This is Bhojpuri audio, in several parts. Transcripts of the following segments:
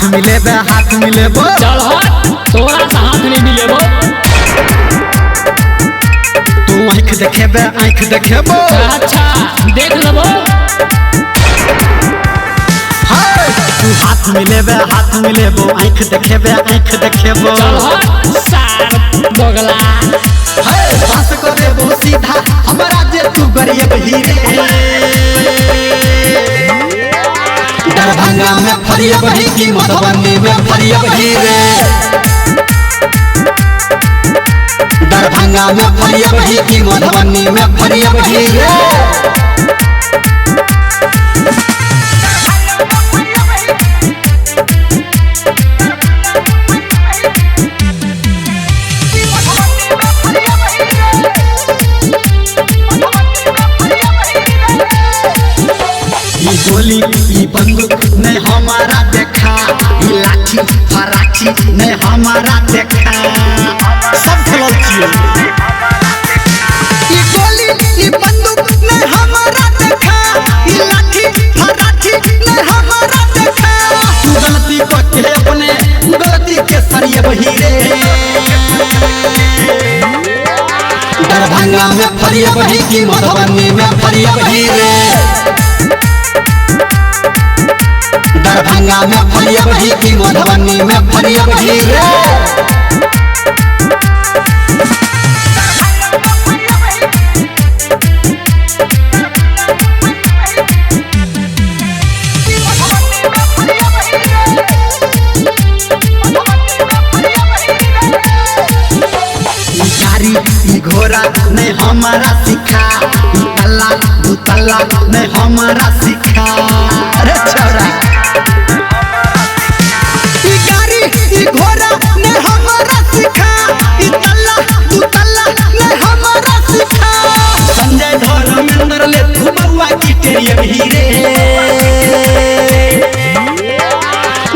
मिलेबे हाथ मिलेबो। चल हट, तोरा से हाथ नहीं मिलेबो। तू आँख देखेबे आँख देखेबो। अच्छा देख लेबो। तू हाथ मिलेबे हाथ मिलेबो, आँख देखेबे आँख देखेबो। चल हट सार बगला। पास करेबो सीधा हमरा जे तू गरीब हीरे। दरभंगा में फरियब ही की मधुबनी में फरियब हीरे। दरभंगा में फरियब ही की मधुबनी में फरियब हीरे। गोली ई बंदूक ने हमारा देखा, ई लाठी फराठी ने हमारा देखा। सब खेलल छियै। ई गोली ई बंदूक ने हमारा देखा, ई लाठी फराठी ने हमारा देखा। तू गलती को के अपने गलती के सरियब हीरे। दरभंगा में फरियब ही की मधुबनी में फरियब हीरे। दरभंगा में फरियब ही की मधुबनी में फरियब हीरे। गाड़ी ई घोड़ा ने हमारा सिखा, ई तल्ला दू तल्ला ने हमारा सिखा। अरे छोरा ई गाड़ी ई घोड़ा ने हमारा सिखा, ई तल्ला दू तल्ला ने हमारा सिखा। संजय धर्मेंद्र ले तू बउआ की टेरियब हीरे।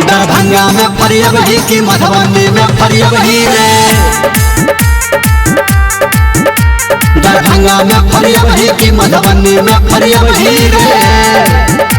दरभंगा में फरियब ही की मधुबनी में फरियब हीरे। दरभंगा में फरियब ही की मधुबनी में फरियब हीरे।